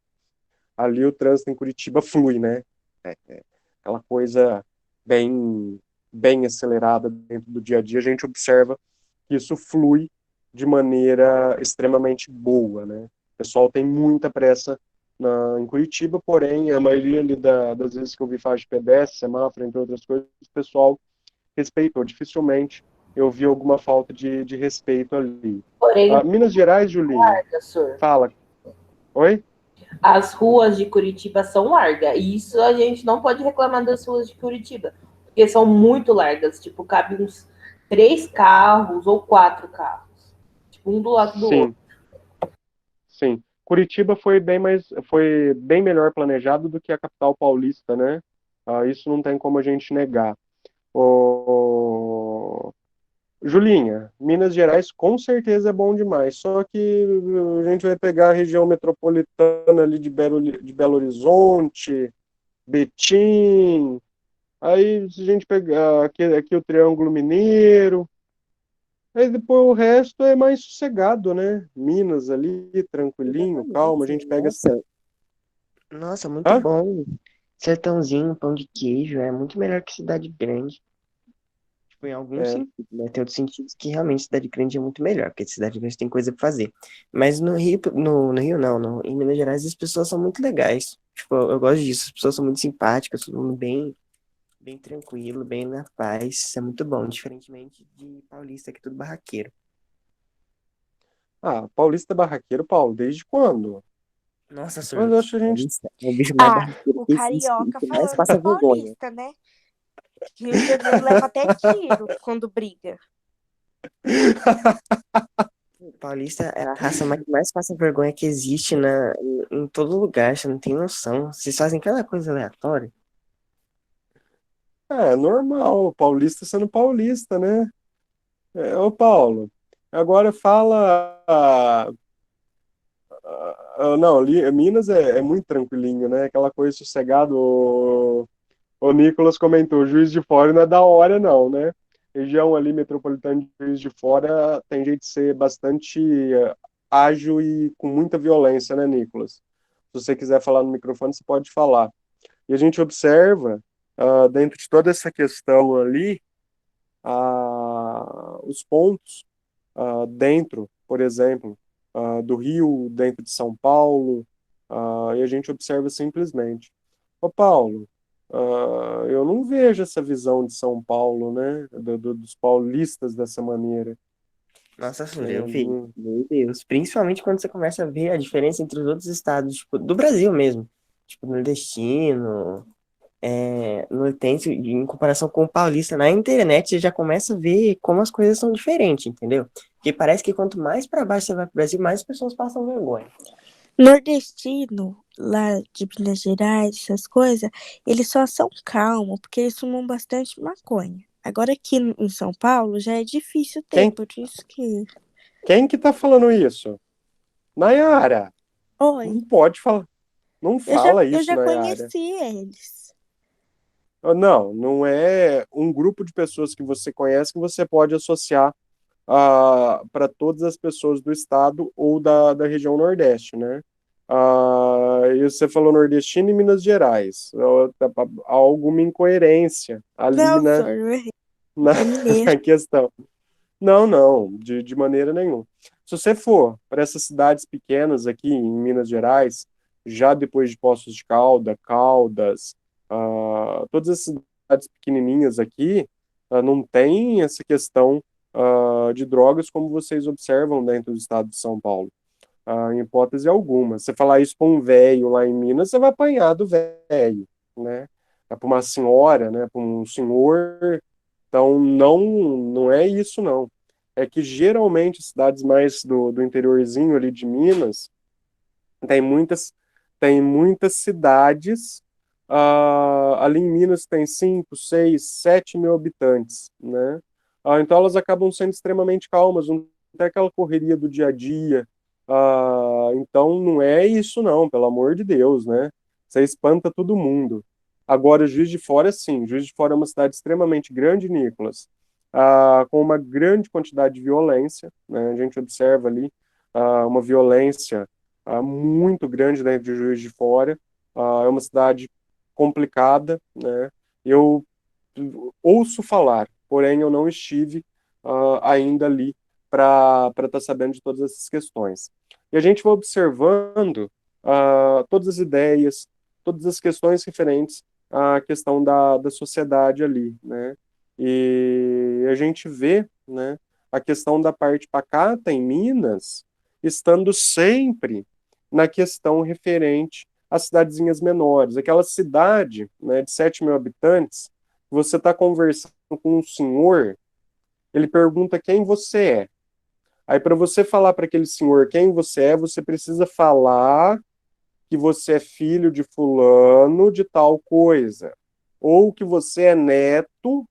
Ali o trânsito em Curitiba flui, né? Aquela coisa bem, bem acelerada dentro do dia a dia, a gente observa que isso flui de maneira extremamente boa, né? O pessoal tem muita pressa em Curitiba, porém, a maioria ali das vezes que eu vi faixa de pedestre, semáforo, entre outras coisas, o pessoal respeitou. Dificilmente eu vi alguma falta de respeito ali. Porém, Minas Gerais, Julinho, professor, fala. Oi? as ruas de Curitiba são largas. E isso a gente não pode reclamar das ruas de Curitiba, porque são muito largas. Tipo, cabe uns 3 carros ou 4 carros. Tipo, um do lado do outro. Sim, sim. Curitiba foi bem melhor planejado do que a capital paulista, né? Isso não tem como a gente negar. Ô, Julinha, Minas Gerais com certeza é bom demais, só que a gente vai pegar a região metropolitana ali de Belo Horizonte, Betim, aí se a gente pegar aqui o Triângulo Mineiro, aí depois o resto é mais sossegado, né? Minas ali, tranquilinho, calma, a Exatamente. gente pega... Nossa, muito Hã? bom. Sertãozinho, pão de queijo, é muito melhor que cidade grande. Tipo, em alguns É, sentidos, né? Tem outros sentidos que realmente cidade grande é muito melhor, porque cidade grande tem coisa pra fazer. Mas no Rio não, em Minas Gerais as pessoas são muito legais. Tipo, eu gosto disso, as pessoas são muito simpáticas, todo mundo bem, bem tranquilo, bem na paz. Isso é muito bom, diferentemente de paulista, que é tudo barraqueiro. Paulista Barraqueiro, Paulo, desde quando? Nossa, Mas senhor, eu acho que a gente... paulista é o bicho mais Ah, barraqueiro o que existe, o carioca que mais falando passa do vergonha. paulista, né? Rio de Janeiro leva até tiro quando briga. Paulista é a raça mais passa vergonha que existe em todo lugar, você não tem noção. Vocês fazem cada coisa aleatória. É normal, paulista sendo paulista, né? Ô Paulo, agora fala. Não, Minas é muito tranquilinho, né? Aquela coisa sossegada. O Nicolas comentou: Juiz de Fora não é da hora, não, né? Região ali metropolitana de Juiz de Fora tem jeito de ser bastante ágil e com muita violência, né, Nicolas? Se você quiser falar no microfone, você pode falar. E a gente observa, dentro de toda essa questão ali, os pontos dentro, por exemplo, do Rio, dentro de São Paulo, e a gente observa simplesmente. Ô Paulo, eu não vejo essa visão de São Paulo, né, dos paulistas dessa maneira. Nossa senhora, eu vi. Não- Meu Deus. Principalmente quando você começa a ver a diferença entre os outros estados, tipo, do Brasil mesmo. Tipo, nordestino, no Tense, em comparação com o paulista, na internet você já começa a ver como as coisas são diferentes, entendeu? Porque parece que quanto mais para baixo você vai pro Brasil, mais pessoas passam vergonha. Nordestino, lá de Minas Gerais, essas coisas, eles só são calmos porque eles fumam bastante maconha. Agora aqui em São Paulo já é difícil ter, Quem, por isso que. quem que tá falando isso? Nayara, Oi, não pode falar. Não fala eu isso, já Nayara. conheci eles. Não, não é um grupo de pessoas que você conhece que você pode associar para todas as pessoas do estado ou da região Nordeste, né? E você falou nordestino e Minas Gerais. Há alguma incoerência ali, Não, né, senhor, eu errei. na, É mineiro. na questão. Não, não, de maneira nenhuma. Se você for para essas cidades pequenas aqui em Minas Gerais, já depois de Poços de Caldas, todas as cidades pequenininhas aqui, não tem essa questão de drogas como vocês observam dentro do estado de São Paulo, em hipótese alguma. Você falar isso para um velho lá em Minas, você vai apanhar do velho, né? Para uma senhora, né? Para um senhor, então, não é isso, não. É que geralmente cidades mais do interiorzinho ali de Minas, tem muitas, tem muitas cidades. Ali em Minas tem 5, 6, 7 mil habitantes, né? Então elas acabam sendo extremamente calmas, não tem aquela correria do dia a dia. Então não é isso, não, pelo amor de Deus, né? Você espanta todo mundo. Agora, Juiz de Fora, sim. Juiz de Fora é uma cidade extremamente grande, Nicolas, com uma grande quantidade de violência, né? A gente observa ali uma violência muito grande dentro de Juiz de Fora. É uma cidade complicada, né? Eu ouço falar, porém eu não estive ainda ali para estar sabendo de todas essas questões. E a gente vai observando todas as ideias, todas as questões referentes à questão da sociedade ali, né? E a gente vê, né, a questão da parte pacata em Minas estando sempre na questão referente às cidadezinhas menores. Aquela cidade, né, de 7 mil habitantes, você está conversando com um senhor, ele pergunta quem você é. Aí, para você falar para aquele senhor quem você é, você precisa falar que você é filho de fulano de tal coisa, ou que você é neto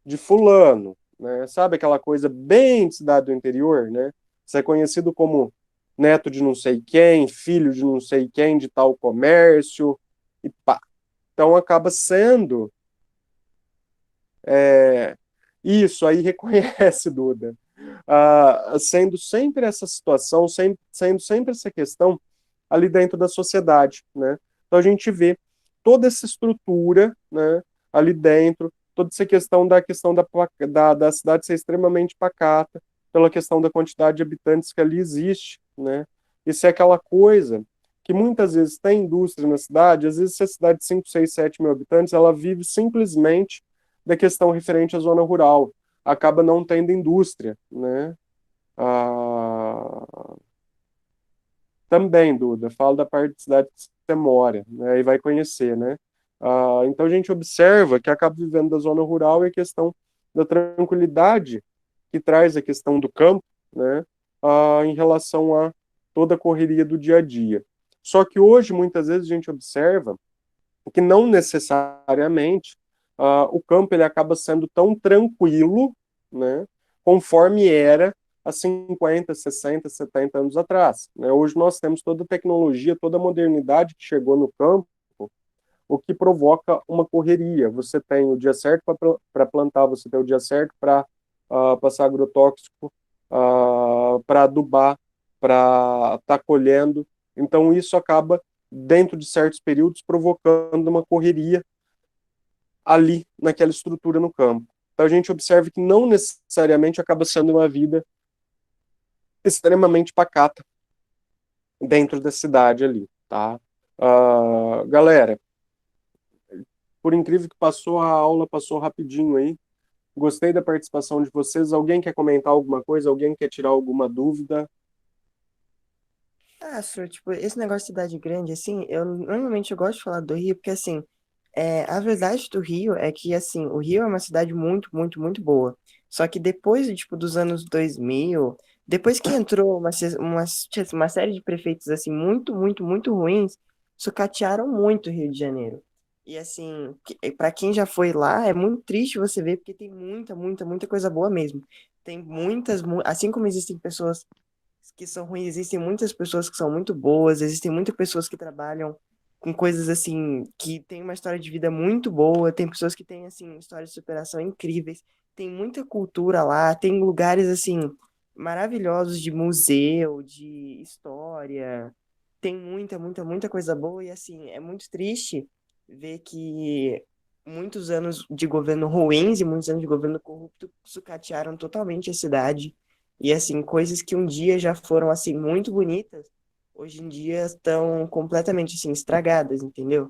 de fulano, né? Sabe aquela coisa bem de cidade do interior, né? Você é conhecido como neto de não sei quem, filho de não sei quem, de tal comércio, e pá. Então acaba sendo isso aí reconhece, Duda. Sendo sempre essa situação, sendo sempre essa questão ali dentro da sociedade, né? Então a gente vê toda essa estrutura, né, ali dentro, toda essa questão da cidade ser extremamente pacata, pela questão da quantidade de habitantes que ali existe, né? Isso é aquela coisa que muitas vezes tem indústria na cidade, às vezes essa cidade de 5, 6, 7 mil habitantes, ela vive simplesmente da questão referente à zona rural, acaba não tendo indústria, né? Ah, também, Duda, falo da parte de cidade que você mora, né, e vai conhecer, né? Então a gente observa que acaba vivendo da zona rural e a questão da tranquilidade que traz a questão do campo, né, em relação a toda a correria do dia a dia. Só que hoje, muitas vezes, a gente observa que não necessariamente o campo ele acaba sendo tão tranquilo, né, conforme era há 50, 60, 70 anos atrás, né? Hoje nós temos toda a tecnologia, toda a modernidade que chegou no campo, o que provoca uma correria. Você tem o dia certo para plantar, você tem o dia certo para passar agrotóxico, para adubar, para estar colhendo. Então isso acaba, dentro de certos períodos, provocando uma correria ali naquela estrutura no campo. Então a gente observa que não necessariamente acaba sendo uma vida extremamente pacata dentro da cidade ali, tá? Galera, por incrível que passou, a aula passou rapidinho aí. Gostei da participação de vocês. Alguém quer comentar alguma coisa? Alguém quer tirar alguma dúvida? Senhor, tipo, esse negócio de cidade grande, assim, eu normalmente eu gosto de falar do Rio, porque assim, A verdade do Rio é que, assim, o Rio é uma cidade muito, muito, muito boa. Só que depois, tipo, dos anos 2000, depois que entrou uma série de prefeitos, assim, muito, muito, muito ruins, sucatearam muito o Rio de Janeiro. E, assim, para quem já foi lá, é muito triste você ver, porque tem muita, muita, muita coisa boa mesmo. Tem muitas, assim como existem pessoas que são ruins, existem muitas pessoas que são muito boas, existem muitas pessoas que trabalham com coisas assim, que têm uma história de vida muito boa, tem pessoas que têm assim histórias de superação incríveis, tem muita cultura lá, tem lugares assim maravilhosos de museu, de história, tem muita, muita, muita coisa boa e assim, é muito triste ver que muitos anos de governo ruins e muitos anos de governo corrupto sucatearam totalmente a cidade. E assim, coisas que um dia já foram assim muito bonitas, hoje em dia estão completamente assim estragadas, entendeu?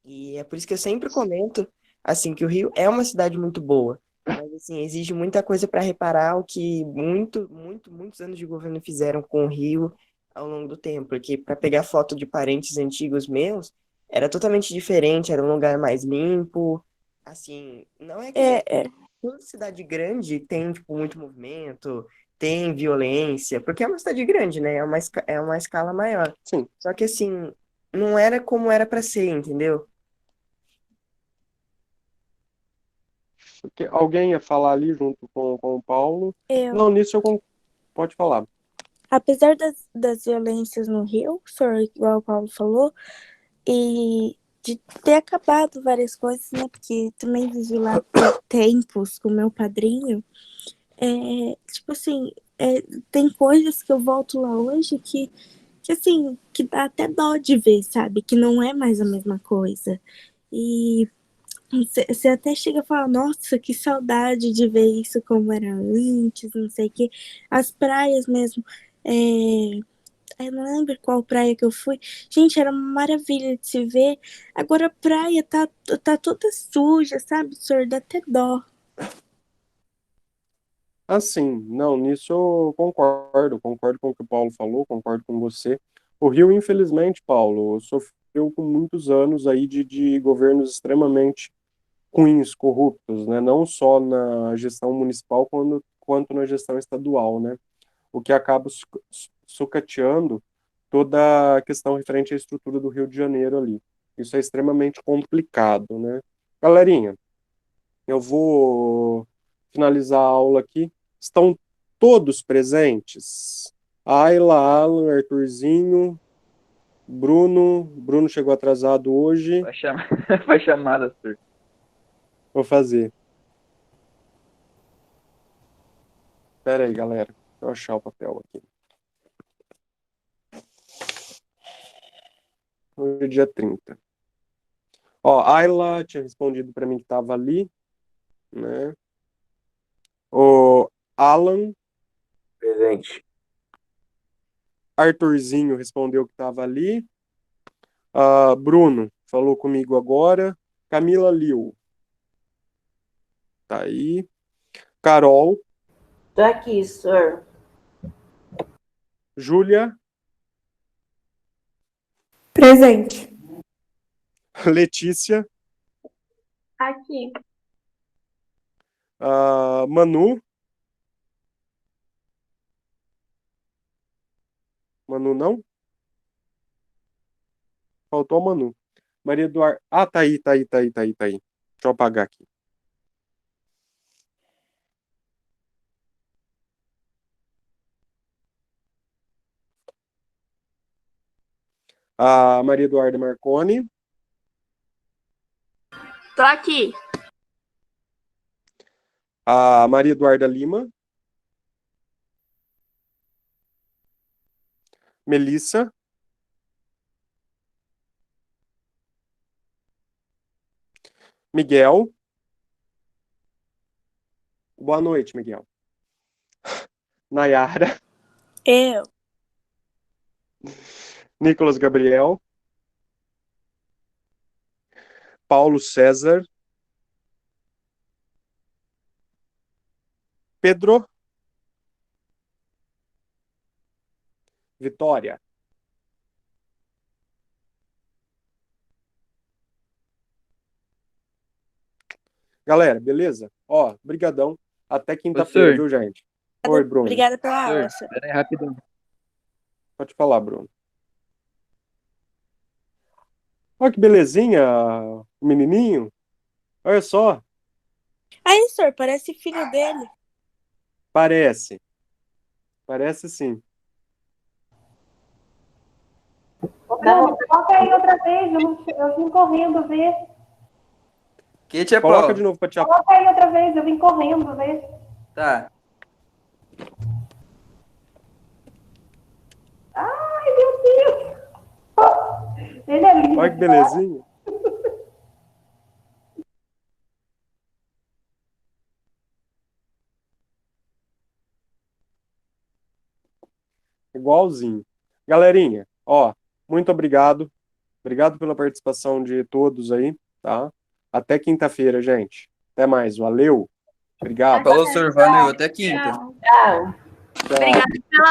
E é por isso que eu sempre comento assim que o Rio é uma cidade muito boa, mas assim, exige muita coisa para reparar o que muitos anos de governo fizeram com o Rio ao longo do tempo, porque para pegar foto de parentes antigos meus, era totalmente diferente, era um lugar mais limpo, assim, não é que É, toda cidade grande tem, tipo, muito movimento, tem violência, porque é uma cidade grande, né? É uma escala maior. Sim. Só que, assim, não era como era pra ser, entendeu? Porque alguém ia falar ali junto com o Paulo. eu. Não, nisso pode falar. Apesar das violências no Rio, o senhor, igual o Paulo falou, e de ter acabado várias coisas, né? Porque também vivi lá por tempos com meu padrinho. Tipo assim, tem coisas que eu volto lá hoje que assim, que dá até dó de ver, sabe? Que não é mais a mesma coisa. E você até chega a falar, nossa, que saudade de ver isso como era antes, não sei o quê. As praias mesmo. Eu não lembro qual praia que eu fui. Gente, era uma maravilha de se ver. Agora a praia tá toda suja, sabe, senhor? Dá até dó. Assim, não, nisso eu concordo com o que o Paulo falou, concordo com você. O Rio, infelizmente, Paulo, sofreu com muitos anos aí de governos extremamente ruins, corruptos, né? Não só na gestão municipal, quanto na gestão estadual, né? O que acaba sucateando toda a questão referente à estrutura do Rio de Janeiro ali. Isso é extremamente complicado, né? Galerinha, eu vou finalizar a aula aqui. Estão todos presentes? Ayla, Alan, Arthurzinho, Bruno. Bruno chegou atrasado hoje. Foi chamada, senhor. Vou fazer. Pera aí, galera. Deixa eu achar o papel aqui. Hoje é dia 30. Ó, Ayla tinha respondido para mim que estava ali, né? O Alan, Presente. Arthurzinho respondeu que estava ali. Bruno falou comigo agora. Camila Liu, tá aí. Carol, Tô aqui, senhor. Júlia, Presente. Letícia, Aqui. Manu. Manu não? Faltou a Manu. Maria Eduarda. Ah, tá aí, tá aí, tá aí, tá aí, tá aí. Deixa eu apagar aqui. A Maria Eduarda Marconi. Tô aqui. A Maria Eduarda Lima. Melissa. Miguel. Boa noite, Miguel. Nayara. Eu. Nicolas Gabriel. Paulo César. Pedro. Vitória. Galera, beleza? Ó, brigadão. Até quinta-feira, Professor. viu, gente? Oi, Bruno. Obrigada pela aula. Professor, pera aí, rapidão. Pode falar, Bruno. Olha que belezinha, o menininho. Olha só, Aí, senhor, parece filho dele. parece. Parece sim. Ô, Bruno, coloca aí outra vez, eu vim correndo ver. Que, tia Coloca Paula? de novo pra tia. Coloca aí outra vez, eu vim correndo ver. Tá. Ai, meu Deus! Ele é lindo. Olha que belezinha. Igualzinho. Galerinha, ó, muito obrigado. Obrigado pela participação de todos aí, tá? Até quinta-feira, gente. Até mais. Valeu. Obrigado. Falou, senhor. Valeu. Até quinta. Tchau. Tchau. Tchau.